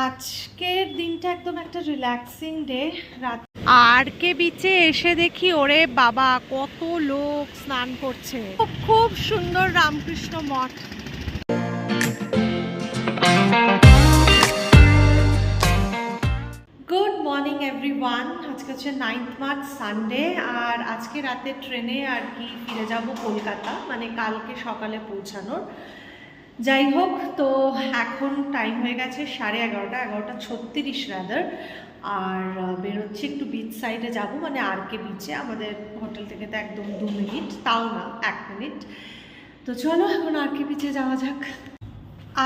আজকের দিনটা একদম একটা রিল্যাক্সিং ডে। রাত আর কে বিচে এসে দেখি ওরে বাবা কত লোক স্নান করছে। খুব সুন্দর Ramakrishna Math. Good morning everyone. আজকে হচ্ছে 9th মার্চ সানডে, আর আজকে রাতে ট্রেনে আর কি ফিরে যাব কলকাতা, মানে কালকে সকালে পৌঁছানোর। যাই হোক, তো এখন টাইম হয়ে গেছে 11:30 রাদার, আর বেরোচ্ছি একটু বিচ সাইডে যাব, মানে আর কে বিচে। আমাদের হোটেল থেকে তো একদম 2 মিনিট, তাও না 1 মিনিট। তো চলো এখন আর কে বিচে যাওয়া যাক।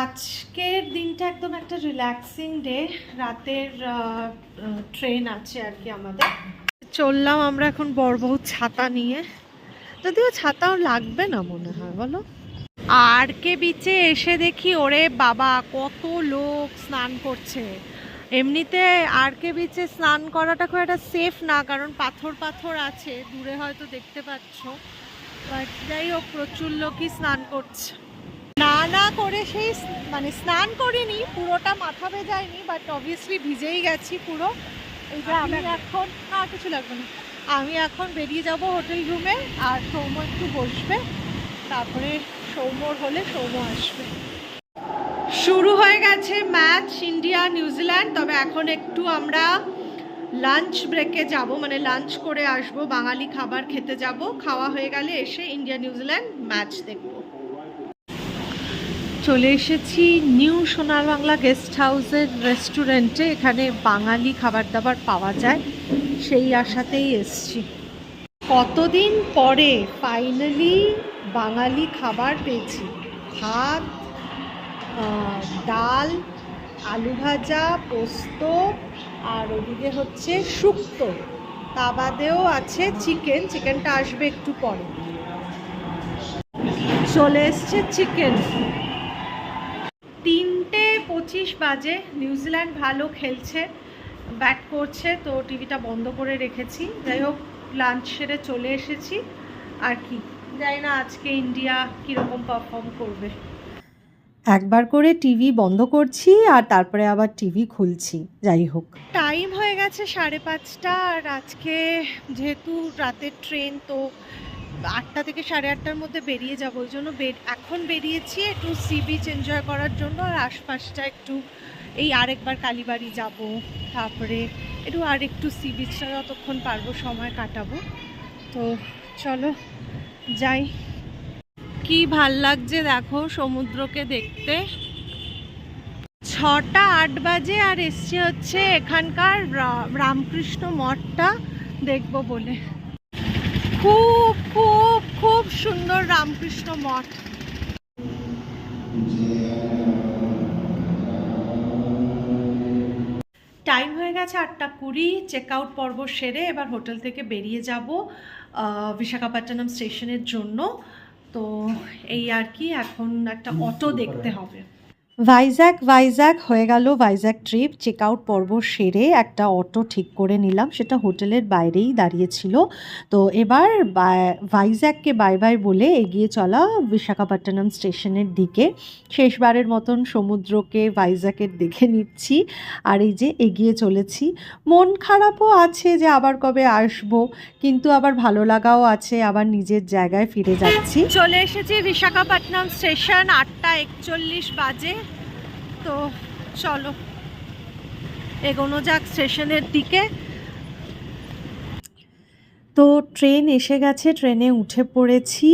আজকের দিনটা একদম একটা রিল্যাক্সিং ডে। রাতের ট্রেন আছে আর কি আমাদের। চললাম আমরা এখন বড়বহু ছাতা নিয়ে, যদিও ছাতাও লাগবে না মনে হয়, বলো। আর কে বিচে এসে দেখি ওরে বাবা কত লোক স্নান করছে। এমনিতে আর কে বিচে স্নান করাটা খুব একটা সেফ না, কারণ পাথর পাথর আছে, দূরে হয়তো দেখতে পাচ্ছ। বাট যাই হোক, প্রচুর লোকই স্নান করছে। না করে সেই মানে স্নান করিনি, পুরোটা মাথা ভেজায়নি, বাট অবভিয়াসলি ভিজেই গেছি পুরো। এই যে আমি এখন কিছু লাগবে না, আমি এখন বেরিয়ে যাব হোটেল রুমে, আর সৌম্য একটু বসবে, তারপরে সৌম্যর হলে সৌম্য আসবে। শুরু হয়ে গেছে ম্যাচ ইন্ডিয়া নিউজিল্যান্ড। তবে এখন একটু আমরা লাঞ্চ ব্রেকে যাব, মানে লাঞ্চ করে আসব, বাঙালি খাবার খেতে যাব। খাওয়া হয়ে গেলে এসে ইন্ডিয়া নিউজিল্যান্ড ম্যাচ দেখব। চলে এসেছি নিউ সোনার বাংলা গেস্ট হাউসের রেস্টুরেন্টে। এখানে বাঙালি খাবার দাবার পাওয়া যায়, সেই আশাতেই এসছি। কতদিন পরে ফাইনালি বাঙালি খাবার পেয়েছি। ভাত, ডাল, আলু ভাজা, পোস্ত, আর ওদিকে হচ্ছে শুক্তো। তা বাদেও আছে চিকেন। চিকেনটা আসবে একটু পরে। চলে এসছে চিকেন। 3:25 বাজে। নিউজিল্যান্ড ভালো খেলছে, ব্যাট করছে, তো টিভিটা বন্ধ করে রেখেছি। যাই হোক, লাঞ্চ সেরে চলে এসেছি। আর কি জানি না আজকে ইন্ডিয়া কীরকম পারফর্ম করবে। একবার করে টিভি বন্ধ করছি আর তারপরে আবার টিভি খুলছি। যাই হোক, টাইম হয়ে গেছে 5:30, আর আজকে যেহেতু রাতের ট্রেন, তো 8টা থেকে 8:30টার মধ্যে বেরিয়ে যাব। ওই জন্য এখন বেরিয়েছি একটু সি বিচ এনজয় করার জন্য, আর আশপাশটা একটু এই আরেকবার কালীবাড়ি যাব, তারপরে একটু সি বিচটা যতক্ষণ পারবো সময় কাটাবো। তো চলো যাই। কি ভাল লাগছে দেখো সমুদ্রকে দেখতে। 6টা 8 বাজে, আর এসছে হচ্ছে এখানকার রামকৃষ্ণ মঠটা দেখবো বলে। খুব খুব খুব সুন্দর রামকৃষ্ণ মঠ। টাইম হয়ে গেছে 8:20। চেক আউট পর্ব সেরে এবার হোটেল থেকে বেরিয়ে যাব বিশাখাপত্তনম স্টেশনের জন্য। তো এই আর কি, এখন একটা অটো দেখতে হবে। ভাইজ্যাক হয়ে গেল ভাইজ্যাক ট্রিপ। চেক আউট পর্ব সেরে একটা অটো ঠিক করে নিলাম, সেটা হোটেলের বাইরেই দাঁড়িয়েছিল। তো এবার ভাইজ্যাককে বাই বাই বলে এগিয়ে চলা বিশাখাপত্তনম স্টেশনের দিকে। শেষবারের মতন সমুদ্রকে ভাইজ্যাকের দেখে নিচ্ছি, আর এই যে এগিয়ে চলেছি। মন খারাপও আছে যে আবার কবে আসবো, কিন্তু আবার ভালো লাগাও আছে, আবার নিজের জায়গায় ফিরে যাচ্ছি। চলে এসেছি বিশাখাপত্তনম স্টেশন। 8:41 বাজে। তো চলো এগোনো যাক স্টেশনের দিকে। তো ট্রেন এসে গেছে, ট্রেনে উঠে পড়েছি।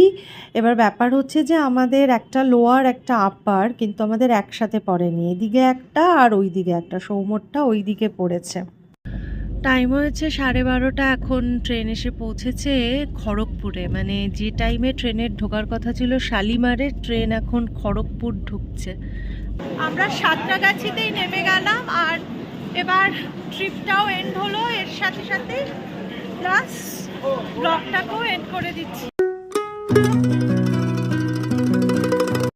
এবার ব্যাপার হচ্ছে যে আমাদের একটা লোয়ার একটা আপার, কিন্তু আমাদের একসাথে পড়েনি। এদিকে একটা আর ওই দিকে একটা, সৌম্যরটা ওই দিকে পড়েছে। টাইম হয়েছে 12:30। এখন ট্রেন এসে পৌঁছেছে খড়গপুরে, মানে যে টাইমে ট্রেনের ঢোকার কথা ছিল শালিমারে, ট্রেন এখন খড়গপুর ঢুকছে। আমরা সাঁতরাগাছিতেই নেমে গেলাম, আর এবার ট্রিপটাও এন্ড হলো। এর সাথে সাথে প্লাস ব্লগটাকেও এন্ড করে দিচ্ছি।